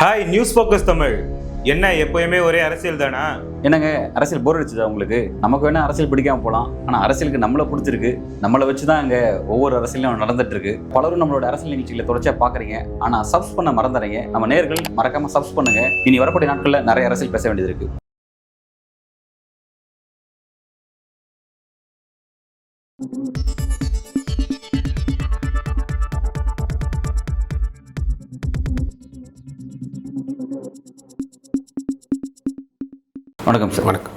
Hi news focus Tamil. என்ன எப்பயுமே ஒரே அரசியல் தானா? என்னங்க அரசியல் போர் அடிச்சுதா உங்களுக்கு? நமக்கு வேணா அரசியல் பிடிக்காம போகலாம், ஆனால் அரசியலுக்கு நம்மளை பிடிச்சிருக்கு. நம்மளை வச்சு தான் இங்கே ஒவ்வொரு அரசியலும் நடந்துட்டு இருக்கு. பலரும் நம்மளோட அரசியல் நிகழ்ச்சிகளை தொடர்ச்சியாக பார்க்குறீங்க, ஆனால் சப்ஸ் பண்ண மறந்துறீங்க. நம்ம நேயர்கள் மறக்காம சப்ஸ் பண்ணுங்க. இனி வரக்கூடிய நாட்களில் நிறைய அரசியல் பேச வேண்டியது இருக்கு. வணக்கம் சார். வணக்கம்.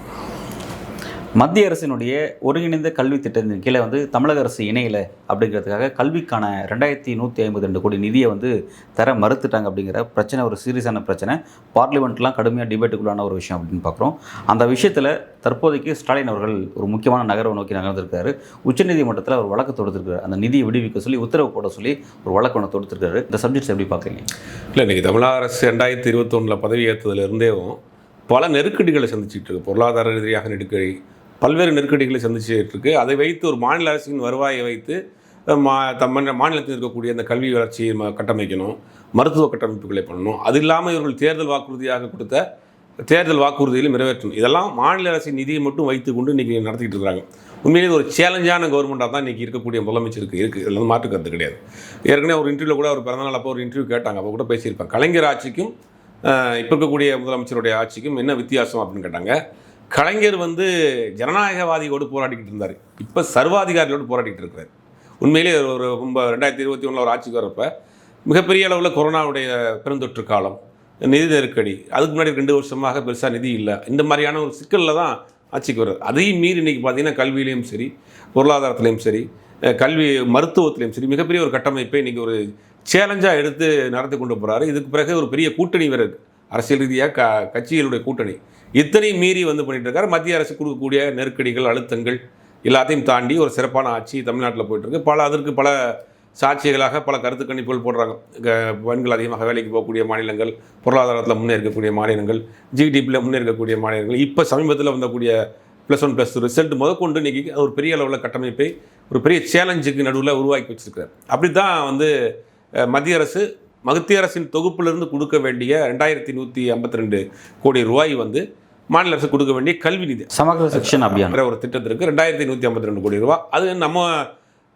மத்திய அரசினுடைய ஒருங்கிணைந்த கல்வி திட்டத்தின் கீழே தமிழக அரசு இணையலை அப்படிங்கிறதுக்காக கல்விக்கான 2152 கோடி நிதியை தர மறுத்துட்டாங்க அப்படிங்கிற பிரச்சனை ஒரு சீரியஸான பிரச்சனை. பார்லிமெண்ட்லாம் கடுமையாக டிபேட்டுக்குள்ளான ஒரு விஷயம் அப்படின்னு பார்க்குறோம். அந்த விஷயத்தில் தற்போதைக்கு ஸ்டாலின் அவர்கள் ஒரு முக்கியமான நகர்வை நோக்கி நகர்ந்திருக்காரு. உச்சநீதிமன்றத்தில் ஒரு வழக்கு தொடுத்திருக்காரு. அந்த நிதியை விடுவிக்க சொல்லி உத்தரவு போட சொல்லி ஒரு வழக்கு ஒன்று தொடுத்திருக்காரு. இந்த சப்ஜெக்ட்ஸ் எப்படி பார்க்குறீங்க? இல்லை, இன்றைக்கி தமிழக அரசு 2021 பதவி ஏற்றதுலேருந்தேவும் பல நெருக்கடிகளை சந்திச்சுட்டு இருக்கு. பொருளாதார ரீதியாக நெருக்கடி, பல்வேறு நெருக்கடிகளை சந்திச்சுட்டு இருக்கு. அதை வைத்து ஒரு மாநில அரசின் வருவாயை வைத்து மாநிலத்தில் இருக்கக்கூடிய அந்த கல்வி வளர்ச்சியை கட்டமைக்கணும், மருத்துவ கட்டமைப்புகளை பண்ணணும். அது இல்லாமல் இவர்கள் தேர்தல் வாக்குறுதியாக கொடுத்த தேர்தல் வாக்குறுதியிலும் நிறைவேற்றணும். இதெல்லாம் மாநில அரசின் நிதியை மட்டும் வைத்துக்கொண்டு இன்றைக்கி நடத்திக்கிட்டு இருக்கிறாங்க. உண்மையிலே ஒரு சேலஞ்சான கவர்மெண்ட்டாக தான் இன்றைக்கி இருக்கக்கூடிய முதலமைச்சருக்கு இருக்குது. இதில் மாற்று கருத்து கிடையாது. ஏற்கனவே ஒரு இன்டர்வியூவில் கூட ஒரு பிறந்தநாள் அப்போ ஒரு இன்டர்வியூ கேட்டாங்க. அப்போ கூட பேசியிருப்பாங்க, கலைஞர் ஆட்சிக்கும் இப்போ இருக்கக்கூடிய முதலமைச்சருடைய ஆட்சிக்கும் என்ன வித்தியாசம் அப்படின்னு கேட்டாங்க. கலைஞர் ஜனநாயகவாதியோடு போராடிக்கிட்டு இருந்தார், இப்போ சர்வாதிகாரியோடு போராடிக்கிட்டு இருக்கிறார். உண்மையிலே ஒரு 2021 ஒரு ஆட்சிக்கு வரப்போ மிகப்பெரிய அளவில் கொரோனாவுடைய பெருந்தொற்று காலம், நிதி நெருக்கடி, அதுக்கு முன்னாடி 2 வருஷமாக பெருசாக நிதி இல்லை, இந்த மாதிரியான ஒரு சிக்கலில் தான் ஆட்சிக்கு வருது. அதையும் மீறி இன்றைக்கி பார்த்திங்கன்னா கல்வியிலையும் சரி, பொருளாதாரத்துலேயும் சரி, கல்வி மருத்துவத்திலையும் சரி மிகப்பெரிய ஒரு கட்டமைப்பை இன்றைக்கி ஒரு சேலஞ்சாக எடுத்து நடத்தி கொண்டு போகிறாரு. இதுக்கு பிறகு ஒரு பெரிய கூட்டணி வேறு இருக்குது, அரசியல் ரீதியாக கட்சிகளுடைய கூட்டணி. இத்தனையும் மீறி பண்ணிட்டு இருக்காரு. மத்திய அரசு கொடுக்கக்கூடிய நெருக்கடிகள், அழுத்தங்கள் எல்லாத்தையும் தாண்டி ஒரு சிறப்பான ஆட்சி தமிழ்நாட்டில் போயிட்டுருக்கு. அதற்கு பல சாட்சிகளாக பல கருத்து கணிப்புகள் போடுறாங்க. பெண்கள் அதிகமாக வேலைக்கு போகக்கூடிய மாநிலங்கள், பொருளாதாரத்தில் முன்னேற்கக்கூடிய மாநிலங்கள், ஜிடிபியில் முன்னேற்கக்கூடிய மாநிலங்கள், இப்போ சமீபத்தில் வந்தக்கூடிய +1 +2 ரிசல்ட் முதற்கொண்டு இன்றைக்கி ஒரு பெரிய அளவில் கட்டமைப்பை ஒரு பெரிய சேலஞ்சுக்கு நடுவில் உருவாக்கி வச்சுருக்காரு. அப்படி தான் மத்திய அரசின் தொகுப்பிலிருந்து கொடுக்க வேண்டிய 2152 கோடி ரூபாய் மாநில அரசு கொடுக்க வேண்டிய கல்வி நிதி சமக்ர சிக்ஷன் அபியான் ஒரு திட்டத்திற்கு 2152 கோடி ரூபாய். அது நம்ம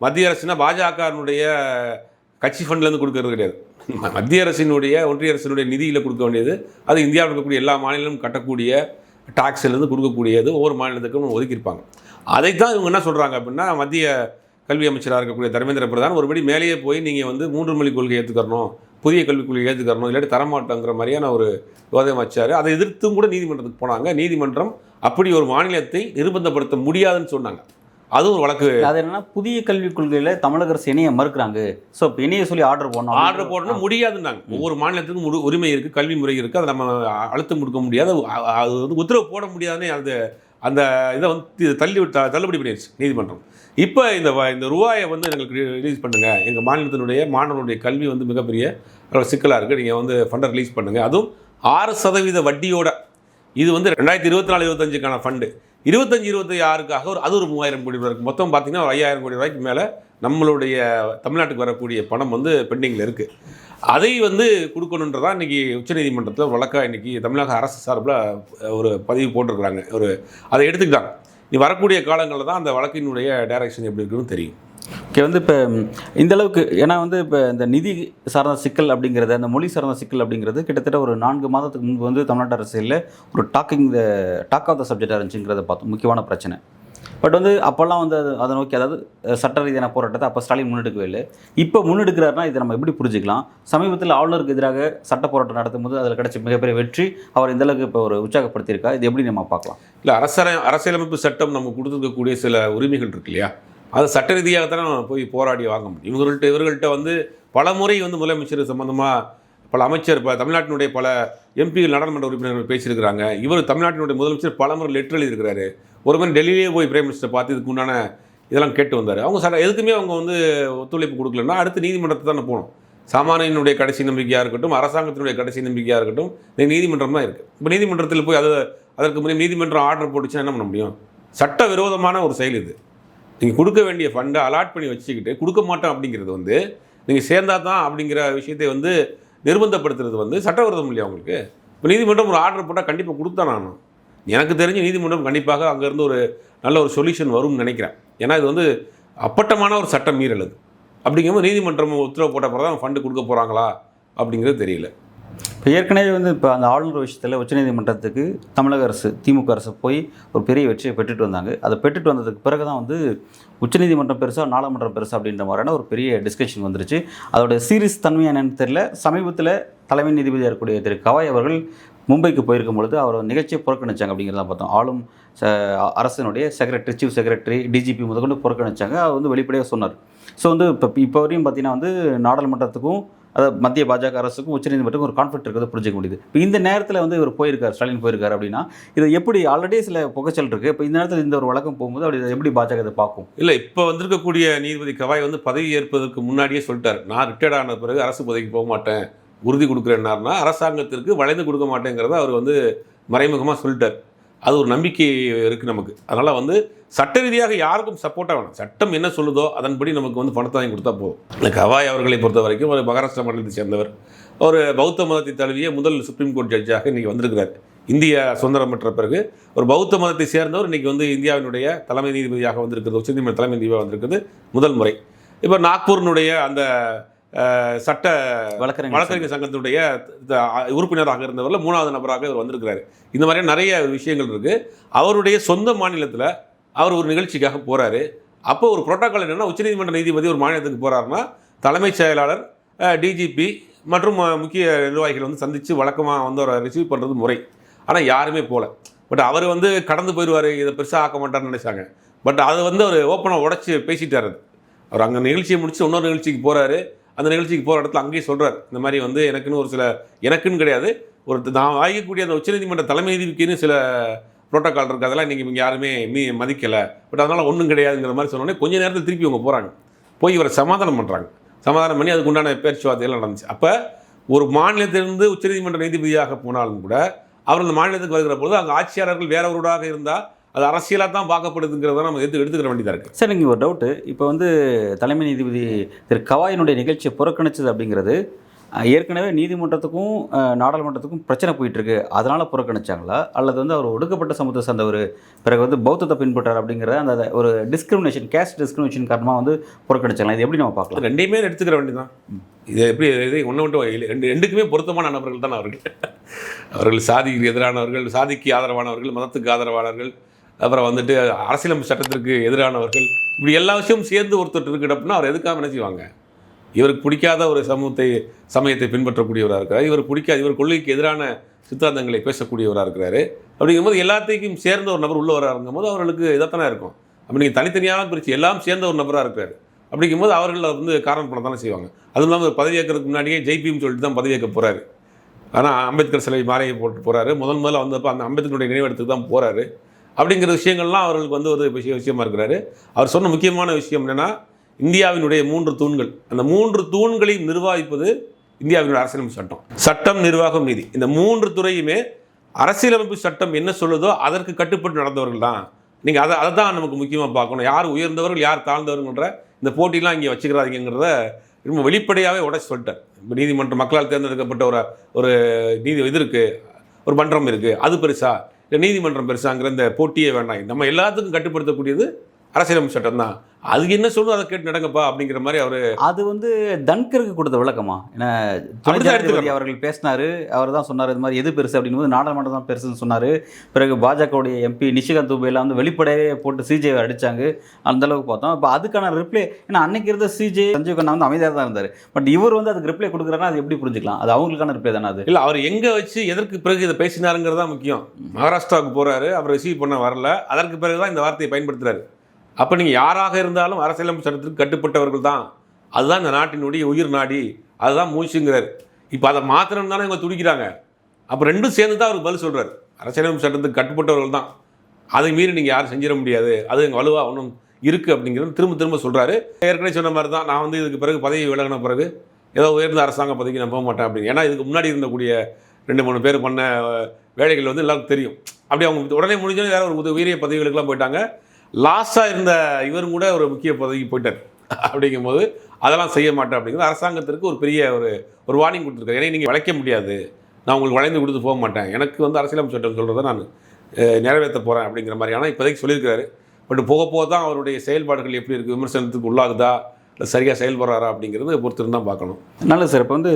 மத்திய அரசுனா பாஜகனுடைய கட்சி ஃபண்ட்லேருந்து கொடுக்கறது கிடையாது. மத்திய அரசினுடைய ஒன்றிய அரசினுடைய நிதியில் கொடுக்க வேண்டியது. அது இந்தியாவில் இருக்கக்கூடிய எல்லா மாநிலமும் கட்டக்கூடிய டாக்ஸ்லேருந்து கொடுக்கக்கூடியது ஒவ்வொரு மாநிலத்துக்கும் ஒதுக்கியிருப்பாங்க. அதைத்தான் இவங்க என்ன சொல்கிறாங்க அப்படின்னா, மத்திய கல்வி அமைச்சராக இருக்கக்கூடிய தர்மேந்திர பிரதான் ஒருபடி மேலேயே போய் நீங்கள் 3 மொழி கொள்கை ஏற்றுக்கணும், புதிய கல்விக் கொள்கை ஏற்றுக்கணும், இல்லாட்டி தரமாட்டோங்கிற மாதிரியான ஒரு விவாதம் வச்சார். அதை எதிர்த்தும் கூட நீதிமன்றத்துக்கு போனாங்க. நீதிமன்றம் அப்படி ஒரு மாநிலத்தை நிர்பந்தப்படுத்த முடியாதுன்னு சொன்னாங்க. அதுவும் ஒரு வழக்கு. அது என்னன்னா, புதிய கல்விக் கொள்கையில் தமிழக அரசு இணைய மறுக்கிறாங்க. ஸோ இப்போ இணைய சொல்லி ஆர்டர் போடணும் முடியாதுன்னாங்க. ஒவ்வொரு மாநிலத்துக்கும் உரிமை இருக்குது, கல்வி முறை இருக்குது, அதை நம்ம அழுத்தம் கொடுக்க முடியாது, அது உத்தரவு போட முடியாதுன்னு அந்த இதை தள்ளுபடி பண்ணிடுச்சு நீதிமன்றம். இப்போ இந்த ரூபாயை எங்களுக்கு ரிலீஸ் பண்ணுங்கள், எங்கள் மாநிலத்தினுடைய மாணவர்களுடைய கல்வி மிகப்பெரிய சிக்கலாக இருக்குது, நீங்கள் ஃபண்டை ரிலீஸ் பண்ணுங்கள், அதுவும் 6% வட்டியோட. இது 2024-25க்கான ஃபண்டு. 25-26க்காக அது ஒரு 3000 கோடி ரூபாய் இருக்குது. மொத்தம் பார்த்திங்கன்னா ஒரு 5000 கோடி ரூபாய்க்கு மேலே நம்மளுடைய தமிழ்நாட்டுக்கு வரக்கூடிய பணம் பெண்டிங்கில் இருக்குது. அதை கொடுக்கணுன்றதான் இன்றைக்கி உச்சநீதிமன்றத்தில் வழக்காக இன்றைக்கி தமிழக அரசு சார்பில் ஒரு பதிவு போட்டிருக்கிறாங்க. அதை எடுத்துக்கிட்டாங்க. நீ வரக்கூடிய காலங்களில் தான் அந்த வழக்கினுடைய டைரக்ஷன் எப்படி இருக்குன்னு தெரியும். ஓகே, இப்போ இந்த அளவுக்கு ஏன்னா இப்போ இந்த நிதி சார்ந்த சிக்கல் அப்படிங்கிறது, அந்த மொழி சார்ந்த சிக்கல் அப்படிங்கிறது கிட்டத்தட்ட ஒரு 4 மாதத்துக்கு முன்பு தமிழ்நாட்டு அரசியலில் ஒரு டாக் ஆஃப் த சப்ஜெக்டாக இருந்துச்சுங்கிறத பார்த்தோம். முக்கியமான பிரச்சனை. பட் அப்போல்லாம் அதை நோக்கி, அதாவது சட்ட ரீதியான போராட்டத்தை அப்போ ஸ்டாலின் முன்னெடுக்கவே இல்லை. இப்போ முன்னெடுக்கிறாருன்னா இதை நம்ம எப்படி புரிஞ்சுக்கலாம்? சமீபத்தில் ஆளுநருக்கு எதிராக சட்ட போராட்டம் நடத்தும் போது அதில் கிடைச்ச மிகப்பெரிய வெற்றி அவர் இந்த அளவுக்கு இப்போ ஒரு உற்சாகப்படுத்தியிருக்கா? இது எப்படி நம்ம பார்க்கலாம்? இல்லை, அரசியலமைப்பு சட்டம் நம்ம கொடுத்துருக்கக்கூடிய சில உரிமைகள் இருக்கு இல்லையா, அது சட்ட ரீதியாகத்தானே போய் போராடி வாங்க முடியும். இவர்கள்ட்ட பல முறை முதலமைச்சர் சம்பந்தமாக பல அமைச்சர், தமிழ்நாட்டினுடைய பல எம்பிகள், நாடாளுமன்ற உறுப்பினர்கள் பேசியிருக்கிறாங்க. இவர் தமிழ்நாட்டினுடைய முதலமைச்சர் பல முறை லெட்டர் எழுதியிருக்கிறாரு. ஒரு மாதிரி டெல்லியிலே போய் பிரைம் மினிஸ்டர் பார்த்து இதுக்கு உண்டான இதெல்லாம் கேட்டு வந்தார். அவங்க எதுக்குமே அவங்க ஒத்துழைப்பு கொடுக்கலன்னா அடுத்து நீதிமன்றத்தை தானே போகணும். சாமானியனுடைய கடைசி நம்பிக்கையாக இருக்கட்டும், அரசாங்கத்தினுடைய கடைசி நம்பிக்கையாக இருக்கட்டும், நீதிமன்றம் தான் இருக்குது. இப்போ நீதிமன்றத்தில் போய் அதற்கு முன்னாடி நீதிமன்றம் ஆர்டர் போட்டுச்சுன்னா என்ன பண்ண முடியும்? சட்ட விரோதமான ஒரு செயல் இது. நீங்கள் கொடுக்க வேண்டிய ஃபண்டை அலாட் பண்ணி வச்சுக்கிட்டு கொடுக்க மாட்டோம் அப்படிங்கிறது நீங்கள் சேர்ந்தா தான் அப்படிங்கிற விஷயத்தை நிர்பந்தப்படுத்துறது வந்து சட்டவிரோதம் இல்லையா அவங்களுக்கு? இப்போ நீதிமன்றம் ஒரு ஆர்டர் போட்டால் கண்டிப்பாக கொடுத்தான் நான். எனக்கு தெரிஞ்சு நீதிமன்றம் கண்டிப்பாக அங்கேருந்து ஒரு நல்ல ஒரு சொல்யூஷன் வரும்னு நினைக்கிறேன். ஏன்னா இது வந்து அப்பட்டமான ஒரு சட்ட மீறல் அது. அப்படிங்கும்போது நீதிமன்றம் உத்தரவு போட்ட பிறகு தான் ஃபண்டு கொடுக்க போகிறாங்களா அப்படிங்கிறது தெரியல. இப்போ ஏற்கனவே வந்து இப்போ அந்த ஆளுநர் விஷயத்தில் உச்சநீதிமன்றத்துக்கு தமிழக அரசு திமுக அரசு போய் ஒரு பெரிய வெற்றியை பெற்றுட்டு வந்தாங்க. அதை பெற்றுட்டு வந்ததுக்கு பிறகு தான் வந்து உச்சநீதிமன்றம் பெருசாக நாடாளுமன்றம் பெருசாக அப்படின்ற மாதிரியான ஒரு பெரிய டிஸ்கஷன் வந்துருச்சு. அதோட சீரியஸ் தன்மை என்னன்னு தெரியல. சமீபத்தில் தலைமை நீதிபதியாக இருக்கக்கூடிய திரு கவாய் அவர்கள் மும்பைக்கு போயிருக்கும் பொழுது அவர் நிகழ்ச்சியை புறக்கணிச்சாங்க அப்படிங்கிறத பார்த்தோம். ஆளும் அரசினுடைய செக்ரட்டரி, சீஃப் செக்ரட்டரி, டிஜிபி முதற்கொண்டு புறக்கணிச்சாங்க. அவர் வந்து வெளிப்படையாக சொன்னார். ஸோ வந்து இப்போ வரையும் பார்த்தீங்கன்னா வந்து நாடாளுமன்றத்துக்கும் அதாவது மத்திய பாஜக அரசுக்கும் உச்சநீதிமன்றத்துக்கும் ஒரு கான்ஃப்ளிக்ட் இருக்கிறத புரிஞ்சிக்க முடியுது. இப்போ இந்த நேரத்தில் வந்து இவர் போயிருக்கார், ஸ்டாலின் போயிருக்காரு அப்படின்னா இது எப்படி ஆல்ரெடி சில புகைச்சல் இருக்குது. இப்போ இந்த நேரத்தில் இந்த ஒரு வழக்கம் போகும்போது அப்படி எப்படி பாஜக இதை பார்க்கும்? இல்லை, இப்போ வந்திருக்கக்கூடிய நீதிபதி கவாய் வந்து பதவி ஏற்பதற்கு முன்னாடியே சொல்லிட்டார், நான் ரிட்டையர்ட் ஆன பிறகு அரசு பதவிக்கு போக மாட்டேன், உறுதி கொடுக்குறேன்னாருன்னா அரசாங்கத்திற்கு வளைந்து கொடுக்க மாட்டேங்கிறத அவர் வந்து மறைமுகமாக சொல்லிட்டார். அது ஒரு நம்பிக்கை இருக்குது நமக்கு. அதனால் வந்து சட்ட ரீதியாக யாருக்கும் சப்போர்ட்டாக வேணும். சட்டம் என்ன சொல்லுதோ அதன்படி நமக்கு வந்து பணத்தை வாங்கி கொடுத்தா போதும். இந்த கவாய் அவர்களை பொறுத்த வரைக்கும் ஒரு மகாராஷ்டிரா மாநிலத்தை சேர்ந்தவர், ஒரு பௌத்த மதத்தை தழுவிய முதல் சுப்ரீம் கோர்ட் ஜட்ஜாக இன்றைக்கி வந்திருக்கிறார். இந்தியா சுதந்திரம் பெற்ற பிறகு ஒரு பௌத்த மதத்தை சேர்ந்தவர் இன்றைக்கி வந்து இந்தியாவினுடைய தலைமை நீதிபதியாக வந்திருக்கிறது, உச்சநீதிமன்ற தலைமை நீதிபதியாக வந்திருக்கிறது முதல் முறை. இப்போ நாக்பூரினுடைய அந்த சட்ட வழக்கறிஞர் சங்கத்தினுடைய உறுப்பினராக இருந்தவரில் 3வது நபராக இவர் வந்திருக்கிறார். இந்த மாதிரியான நிறைய விஷயங்கள் இருக்குது. அவருடைய சொந்த மாநிலத்தில் அவர் ஒரு நிகழ்ச்சிக்காக போகிறாரு. அப்போ ஒரு புரோட்டோக்கால் என்னென்னா, உச்சநீதிமன்ற நீதிபதி ஒரு மாநிலத்துக்கு போகிறாருன்னா தலைமைச் செயலாளர், டிஜிபி மற்றும் முக்கிய நிர்வாகிகள் வந்து சந்தித்து வழக்கமாக வந்து அவரை ரிசீவ் பண்ணுறது முறை. ஆனால் யாருமே போகல. பட் அவர் வந்து கடந்து போயிடுவார், இதை பெருசாக ஆக்க மாட்டார்னு நினைச்சாங்க. பட் அதை வந்து அவர் ஓப்பனாக உடச்சி பேசிட்டார். அவர் அங்கே நிகழ்ச்சியை முடிச்சு இன்னொரு நிகழ்ச்சிக்கு போகிறாரு. அந்த நிகழ்ச்சிக்கு போகிற இடத்துல அங்கேயே சொல்கிறார், இந்த மாதிரி வந்து எனக்குன்னு ஒரு சில, எனக்குன்னு கிடையாது, ஒரு நான் வாங்கக்கூடிய அந்த உச்சநீதிமன்ற தலைமை நீதிபதிக்குன்னு சில புரோட்டோக்கால் இருக்குது, அதெல்லாம் இன்றைக்கி யாருமே மதிக்கலை, பட் அதனால் ஒன்றும் கிடையாதுங்கிற மாதிரி சொன்னோன்னே கொஞ்சம் நேரத்தில் திருப்பி அவங்க போகிறாங்க. போய் இவரை சமாதானம் பண்ணுறாங்க. சமாதானம் பண்ணி அதுக்கு உண்டான பேச்சுவார்த்தைகள் நடந்துச்சு. அப்போ ஒரு மாநிலத்திலிருந்து உச்சநீதிமன்ற நீதிபதியாக போனாலும் கூட அவர் அந்த மாநிலத்துக்கு வருகிற பொழுது அங்கே ஆட்சியாளர்கள் வேறவரோடாக இருந்தால் அது அரசியலாக தான் பார்க்கப்படுதுங்கிறத நம்ம எடுத்துக்கிற வேண்டியதாக இருக்குது. சார், நீங்கள் ஒரு டவுட்டு, இப்போ வந்து தலைமை நீதிபதி திரு கவாயினுடைய நிகழ்ச்சியை புறக்கணிச்சது அப்படிங்கிறது ஏற்கனவே நீதிமன்றத்துக்கும் நாடாளுமன்றத்துக்கும் பிரச்சனை போயிட்டுருக்கு, அதனால் புறக்கணிச்சாங்களா, அல்லது வந்து அவர் ஒடுக்கப்பட்ட சமூகத்தை சார்ந்தவர் பிறகு வந்து பௌத்தத்தை பின்பற்றார் அப்படிங்கிற அந்த ஒரு டிஸ்கிரிமினேஷன், கேஸ்ட் டிஸ்கிரிமினேஷன் காரணமாக வந்து புறக்கணிச்சாங்களா? இது எப்படி நம்ம பார்க்கலாம்? ரெண்டையுமே எடுத்துக்கிற வேண்டியதான். இது எப்படி இது ஒன்று மட்டும் ரெண்டுக்குமே பொருத்தமான நபர்கள் தான் அவர்கள் சாதிக்கு எதிரானவர்கள், சாதிக்கு ஆதரவானவர்கள், மதத்துக்கு ஆதரவானவர்கள், அப்புறம் வந்துட்டு அரசியலமைப்பு சட்டத்திற்கு எதிரானவர்கள், இப்படி எல்லா விஷயமும் சேர்ந்து ஒருத்தர் இருக்குது அப்படின்னா அவர் எதுக்காக நினைச்சுவாங்க? இவருக்கு பிடிக்காத ஒரு சமயத்தை பின்பற்றக்கூடியவராக இருக்கிறார், இவருக்கு பிடிக்காது, இவர் கொள்கைக்கு எதிரான சித்தாந்தங்களை பேசக்கூடியவராக இருக்கிறாரு. அப்படிங்கும்போது எல்லாத்தையும் சேர்ந்த ஒரு நபர் உள்ள வராருங்கும் போது அவர்களுக்கு இதைத்தானே இருக்கும். அப்படி நீங்கள் தனித்தனியாக பிரித்து எல்லாம் சேர்ந்த ஒரு நபராக இருக்கார். அப்படிங்கும்போது அவர்கள் வந்து காரணம் பண்ண தானே செய்வாங்க. அதுவும் இல்லாமல் பதவி ஏற்கிறதுக்கு முன்னாடியே ஜெய்பின்னு சொல்லிட்டு தான் பதவி ஏற்க போகிறாரு. ஆனால் அம்பேத்கர் சிலை மாலையை போட்டு போகிறாரு. முதல்ல வந்தப்போ அந்த அம்பேத்கருடைய நினைவிடத்துக்கு தான் போகிறாரு. அப்படிங்கிற விஷயங்கள்லாம் அவர்களுக்கு வந்து ஒரு விஷயமா இருக்கிறாரு. அவர் சொன்ன முக்கியமான விஷயம் என்னென்னா, இந்தியாவினுடைய 3 தூண்கள், அந்த 3 தூண்களையும் நிர்வகிப்பது இந்தியாவினுடைய அரசியலமைப்பு சட்டம், சட்டம், நிர்வாகம், நீதி. இந்த 3 துறையுமே அரசியலமைப்பு சட்டம் என்ன சொல்லுதோ அதற்கு கட்டுப்பட்டு நடந்தவர்கள் தான். நீங்கள் அதை தான் நமக்கு முக்கியமாக பார்க்கணும். யார் உயர்ந்தவர்கள், யார் தாழ்ந்தவர்கள்ன்ற இந்த போட்டிலாம் இங்கே வச்சுக்கிறாதீங்கிறத ரொம்ப வெளிப்படையாகவே உடச்சி சொல்லிட்டார். இப்போ நீதிமன்றம் மக்களால் தேர்ந்தெடுக்கப்பட்ட ஒரு நீதி இது இருக்குது, ஒரு மன்றம் இருக்குது, அது பெருசா இல்லை நீதிமன்றம் பெருசாங்கிற இந்த போட்டியே வேண்டாம். நம்ம எல்லாத்துக்கும் கட்டுப்படுத்தக்கூடியது அரசியலமைப்பு சட்டம் தான். அதுக்கு என்ன சொல்லுவோம் அதை கேட்டு நடங்கப்பா அப்படிங்கிற மாதிரி அவர் அது வந்து தன்கருக்கு கொடுத்த விளக்கமா? ஏன்னா அவர்கள் பேசினார், அவர் தான் சொன்னார் இது மாதிரி எது பெருசு அப்படிங்கும்போது நாடாளுமன்றம் தான் பெருசுன்னு சொன்னார். பிறகு பாஜகவுடைய எம்பி நிஷிகாந்த் துபேலாம் வந்து வெளிப்படையே போட்டு சிஜே அடித்தாங்க. அந்தளவுக்கு பார்த்தோம். இப்போ அதுக்கான ரிப்ளை, ஏன்னா அன்னைக்கு இருந்த சிஜே சஞ்சீவ் கண்ணா வந்து அமைதியாக தான் இருந்தார். பட் இவர் வந்து அதுக்கு ரிப்ளை கொடுக்குறாருன்னா அது எப்படி புரிஞ்சுக்கலாம்? அது அவங்களுக்கான ரிப்ளை தானே? அது இல்லை, அவர் எங்கே வச்சு எதற்கு பிறகு இதை பேசினாருங்கிறது தான் முக்கியம். மகாராஷ்டிராவுக்கு போகிறாரு, அவர் ரிசீவ் பண்ண வரல, அதற்கு பிறகு தான் இந்த வார்த்தையை பயன்படுத்துகிறாரு. அப்போ நீங்கள் யாராக இருந்தாலும் அரசியலமைப்பு சட்டத்திற்கு கட்டுப்பட்டவர்கள் தான், அதுதான் இந்த நாட்டினுடைய உயிர் நாடி, அதுதான் மூச்சுங்கிறார். இப்போ அதை மாத்திரம் தானே இவங்க துடிக்கிறாங்க. அப்போ ரெண்டும் சேர்ந்து தான் அவருக்கு பதில் சொல்கிறார். அரசியலமைப்பு சட்டத்துக்கு கட்டுப்பட்டவர்கள் தான், அதை மீறி நீங்கள் யாரும் செஞ்சிட முடியாது, அது எங்கள் வலுவாக ஒன்றும் இருக்குது அப்படிங்கிறது திரும்ப சொல்கிறாரு. ஏற்கனவே சொன்ன மாதிரி தான், நான் வந்து இதுக்கு பிறகு பதவி விலகின பிறகு ஏதோ உயர்ந்த அரசாங்க பதவிக்கு நான் போக மாட்டேன் அப்படின்னு. ஏன்னா இதுக்கு முன்னாடி இருந்தக்கூடிய 2-3 பேர் பண்ண வேலைகள் வந்து எல்லாருக்கும் தெரியும். அப்படி அவங்க உடனே முடிஞ்சோன்னு வேறு ஒரு உயரிய பதவிகளுக்கெல்லாம் போயிட்டாங்க. லாஸ்ட்டாக இருந்த இவரும் கூட ஒரு முக்கிய பதவிக்கு போயிட்டார். அப்படிங்கும்போது அதெல்லாம் செய்ய மாட்டேன் அப்படிங்கிறது அரசாங்கத்திற்கு ஒரு பெரிய ஒரு வார்னிங் கொடுத்துருக்காரு. ஏன்னா நீங்கள் வளைக்க முடியாது, நான் உங்களுக்கு வளைந்து கொடுத்து போக மாட்டேன், எனக்கு வந்து அரசியலமைப்பு சட்டம் சொல்கிறத நான் நிறைவேற்ற போகிறேன் அப்படிங்கிற மாதிரி. ஆனால் இப்போதைக்கு சொல்லியிருக்காரு. பட் போக போக தான் அவருடைய செயல்பாடுகள் எப்படி இருக்குது, விமர்சனத்துக்கு உள்ளாகுதா, இல்லை சரியாக செயல்படுறாரா அப்படிங்கிறது பொறுத்திருந்து தான் பார்க்கணும். நல்லது சார். இப்போ வந்து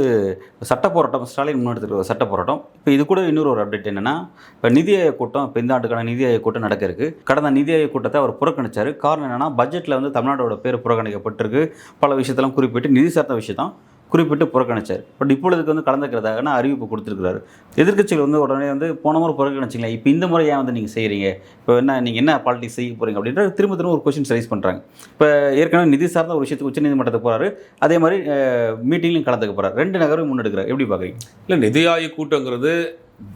சட்ட போராட்டம், ஸ்டாலின் முன்னெடுத்துருக்க சட்ட போராட்டம், இப்போ இது கூட இன்னொரு ஒரு அப்டேட் என்னென்னா, இப்போ நிதி ஆயோக் கூட்டம், இப்போ இந்த ஆண்டுக்கான நிதி ஆயோக் கூட்டம் நடக்க இருக்குது. கடந்த நிதி ஆயோக் கூட்டத்தை அவர் புறக்கணிச்சார். காரணம் என்னென்னா, பட்ஜெட்டில் வந்து தமிழ்நாடோட பேர் புறக்கணிக்கப்பட்டிருக்கு. பல விஷயத்தெல்லாம் குறிப்பிட்டு நிதி சார்ந்த விஷயத்தான் குறிப்பிட்டு புறக்கணிச்சார். பட் இப்பொழுதுக்கு வந்து கலந்துக்கிறதாக அறிவிப்பு கொடுத்துருக்காரு. எதிர்க்கட்சிகள் வந்து உடனே வந்து போன முறை புறக்கணிச்சிங்களா, இப்போ இந்த முறை ஏன் வந்து நீங்கள் செய்கிறீங்க, இப்போ நீங்கள் என்ன பாலிடிக்ஸ் செய்ய போகிறீங்க அப்படின்ற திரும்ப திரும்ப ஒரு கொஸ்டின் ரைஸ் பண்ணுறாங்க. இப்போ ஏற்கனவே நிதி சார்ந்த ஒரு விஷயத்துக்கு உச்சநீதிமன்றத்துக்கு போகிறாரு, அதே மாதிரி மீட்டிங்லையும் கலந்துக்க போகிறார். 2 நகரும் முன்னெடுக்கிறார். எப்படி பார்க்குறீங்க? இல்லை, நிதி ஆயோக் கூட்டங்கிறது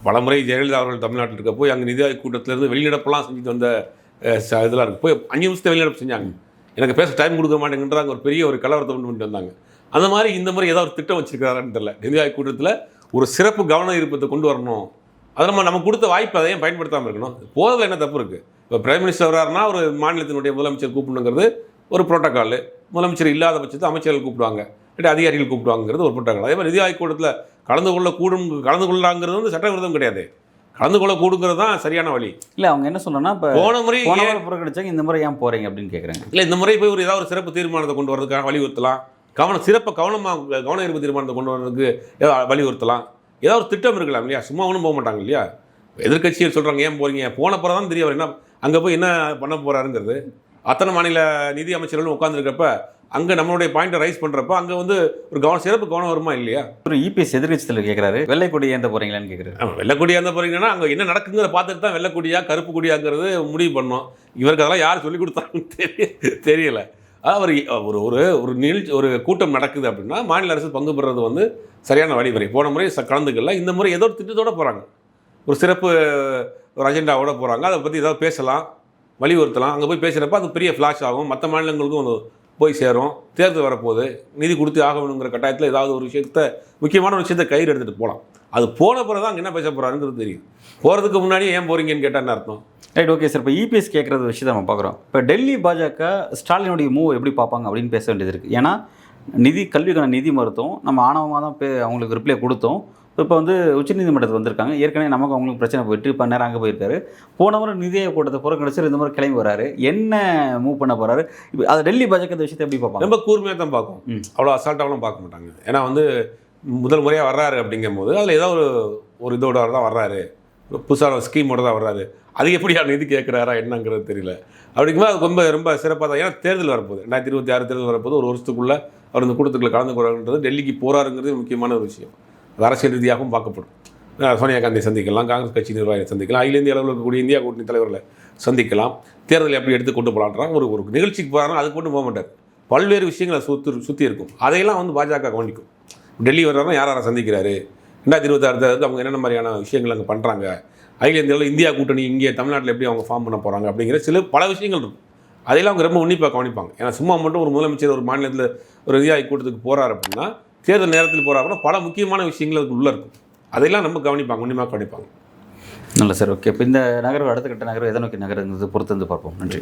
பலமுறை ஜெயலலிதா அவர்கள் தமிழ்நாட்டில் இருக்க போய் அங்கே நிதி ஆயோக் கூட்டத்திலேருந்து வெளிநடப்பெல்லாம் செஞ்சுட்டு வந்த இதெல்லாம் இருக்குது. போய் 5 நிமிஷத்தை வெளிநடப்பு செஞ்சாங்க. எனக்கு பேச டைம் கொடுக்க மாட்டேங்கிறாங்க, ஒரு பெரிய ஒரு கலவரத்தை கொண்டு வந்துட்டு வந்தாங்க. அந்த மாதிரி இந்த மாதிரி ஏதாவது ஒரு திட்டம் வச்சிருக்காரான்னு தெரியல. நிதி ஆயோக் கூட்டத்தில் ஒரு சிறப்பு கவன ஈர்ப்பத்தை கொண்டு வரணும். அதை நம்ம கொடுத்த வாய்ப்பு அதையும் பயன்படுத்தாமல் இருக்கணும். போதில் என்ன தப்பு இருக்குது? இப்போ பிரைம் மினிஸ்டர் வர்றாருன்னா ஒரு மாநிலத்தினுடைய முதலமைச்சர் கூப்பிடணுங்கிறது ஒரு புரோட்டோக்கால். முதலமைச்சர் இல்லாத பட்சத்தை அமைச்சர்கள் கூப்பிடுவாங்க, இல்லை அதிகாரிகள் கூப்பிடுவாங்கிறது ஒரு புரோட்டோக்கால். அதே மாதிரி நிதி ஆயோக் கூட்டத்தில் கலந்து கொள்ளலாங்கிறது வந்து சட்டவிரோதம் கிடையாது. கலந்து கொள்ள கூடுங்கிறது தான் சரியான வழி. இல்லை, அவங்க என்ன சொல்கிறேன்னா, இப்போ போன முறை புறக்கணிச்சாங்க, இந்த முறை ஏன் போகிறீங்க அப்படின்னு கேட்குறாங்க. இல்லை, இந்த முறை போய் ஏதாவது ஒரு சிறப்பு தீர்மானத்தை கொண்டு வரதுக்காக வலியுறுத்தலாம். கவன ஈர்ப்பு தீர்மானத்தை கொண்டு வரதுக்கு ஏதாவது வலியுறுத்தலாம். ஏதாவது ஒரு திட்டம் இருக்கலாம் இல்லையா? சும்மா ஒன்றும் போக மாட்டாங்க இல்லையா? எதிர்க்கட்சிகள் சொல்கிறாங்க ஏன் போகிறீங்க, போன பிறகு தான் தெரிய வரும் என்ன அங்கே போய் என்ன பண்ண போகிறாருங்கிறது. அத்தனை மாநில நிதி அமைச்சர்களும் உட்காந்துருக்கப்ப அங்கே நம்மளுடைய பாயிண்ட்டை ரைஸ் பண்ணுறப்ப அங்கே வந்து ஒரு சிறப்பு கவனம் வருமா இல்லையா? ஒரு இபிஎஸ் எதிர்க்கட்சியில் கேட்குறாரு, வெள்ளைக்கொடி ஏந்த போகிறீங்களான்னு கேட்குறாரு. வெள்ளைக்கொடி ஏந்த போகிறீங்கன்னா அங்கே என்ன நடக்குங்கிறத பார்த்துட்டு தான் வெள்ளைக்கொடியா கருப்பு கொடியாங்கிறது முடிவு பண்ணோம். இவருக்கு அதெல்லாம் யார் சொல்லிக் கொடுத்தாங்கன்னு தெரியல. அவர் ஒரு நிகழ்ச்சி, ஒரு கூட்டம் நடக்குது அப்படின்னா மாநில அரசு பங்கு பெறுறது வந்து சரியான வழிமுறை. போன முறை கலந்துக்கல, இந்த முறை ஏதோ ஒரு திட்டத்தோடு போகிறாங்க, ஒரு சிறப்பு ஒரு அஜெண்டாவோட போகிறாங்க. அதை பற்றி ஏதாவது பேசலாம், வலியுறுத்தலாம். அங்கே போய் பேசுகிறப்ப அது பெரிய ஃப்ளாஷ் ஆகும், மற்ற மாநிலங்களுக்கும் போய் சேரும். தேர்தல் வரப்போகுது, நிதி கொடுத்து ஆகணுங்கிற கட்டாயத்தில் ஏதாவது ஒரு விஷயத்தை, முக்கியமான ஒரு விஷயத்தை கையில் எடுத்துகிட்டு போகலாம். அது போன பிறகு தான் அங்கே என்ன பேச போகிறாருங்கிறது தெரியும். போகிறதுக்கு முன்னாடி ஏன் போகிறீங்கன்னு கேட்டால் அர்த்தம். Right, okay sir. இப்போ இபிஎஸ் கேட்குறது விஷயத்தை நம்ம பார்க்குறோம். இப்போ டெல்லி பாஜக ஸ்டாலினுடைய மூவ் எப்படி பார்ப்பாங்க அப்படின்னு பேச வேண்டியது இருக்குது. ஏன்னா கல்விக்கான நிதி மருத்துவம் நம்ம ஆணவமாக தான் அவங்களுக்கு ரிப்ளை கொடுத்தோம். இப்போ வந்து உச்சநீதிமன்றத்துக்கு வந்திருக்காங்க. ஏற்கனவே நமக்கு அவங்களுக்கு பிரச்சனை போயிட்டு இப்போ நேரம் அங்கே போயிருக்காரு. போன முறை நிதி ஆயோக் கூட்டத்தை புறக்கணிச்சு இந்த முறை கிளம்பி வராரு. என்ன மூவ் பண்ண போகிறாரு? இப்போ அது டெல்லி பாஜக இந்த விஷயத்தை எப்படி பார்ப்பாங்க? ரொம்ப கூர்மையாக தான் பார்க்கும். அவ்வளோ அசால்ட்டாகவும் பார்க்க மாட்டாங்க. ஏன்னா வந்து முதல் முறையாக வர்றாரு அப்படிங்கும்போது அதில் ஏதோ ஒரு இதோட தான் வர்றாரு, புதுசான ஸ்கீமோட தான் வர்றாரு. அது எப்படி நிதி கேட்குறாரா என்னங்கிறது தெரியல. அப்படிங்கும்போது அது ரொம்ப சிறப்பாக தான். ஏன்னா தேர்தல் வரப்போகுது, 2026 தேர்தல் வரப்போது. ஒரு வருஷத்துக்குள்ளே அவர் இந்த கூட்டத்துக்குள்ள கலந்து கொள்ளாருன்றது, டெல்லிக்கு போகிறாருங்கிறது முக்கியமான ஒரு விஷயம். அது அரசியல் ரீதியாகவும் பார்க்கப்படும். சோனியா காந்தி சந்திக்கலாம், காங்கிரஸ் கட்சி நிர்வாகிகளை சந்திக்கலாம், அகில இந்திய அளவில் இருக்கக்கூடிய இந்தியா கூட்டணி தலைவர்களை சந்திக்கலாம். தேர்தலை எப்படி எடுத்து கொண்டு போகலான்றாங்க. ஒரு நிகழ்ச்சிக்கு போகிறாங்கன்னா அதுக்கு மட்டும் போக மாட்டார், பல்வேறு விஷயங்களை சுற்றி இருக்கும். அதையெல்லாம் வந்து பாஜக கவனிக்கும். டெல்லி வர்றாருன்னா யாரை சந்திக்கிறாரு, 2026 தேர்தலுக்கு அவங்க என்னென்ன மாதிரியான விஷயங்கள் அங்கே பண்ணுறாங்க, அகில இந்தியாவில் இந்தியா கூட்டணி இங்கே தமிழ்நாட்டில் எப்படி அவங்க ஃபார்ம் பண்ண போகிறாங்க அப்படிங்கிற பல விஷயங்கள் இருக்கும். அதையெல்லாம் அவங்க ரொம்ப உன்னிப்பாக கவனிப்பாங்க. ஏன்னா சும்மா மட்டும் ஒரு முதலமைச்சர் ஒரு மாநிலத்தில் ஒரு நிதி ஆயோக் கூட்டத்துக்கு போகிறார் அப்படின்னா, தேர்தல் நேரத்தில் போகிறாருன்னா பல முக்கியமான விஷயங்கள் அதுக்கு உள்ளே இருக்கும். அதையெல்லாம் ரொம்ப கவனிப்பாங்க, உன்னிப்பாக கவனிப்பாங்க. நல்ல சார், ஓகே. இப்போ இந்த நகர்வு அடுத்த கட்ட நகர்வு எதை நோக்கி நகருங்கிறது பொறுத்து வந்து பார்ப்போம். நன்றி.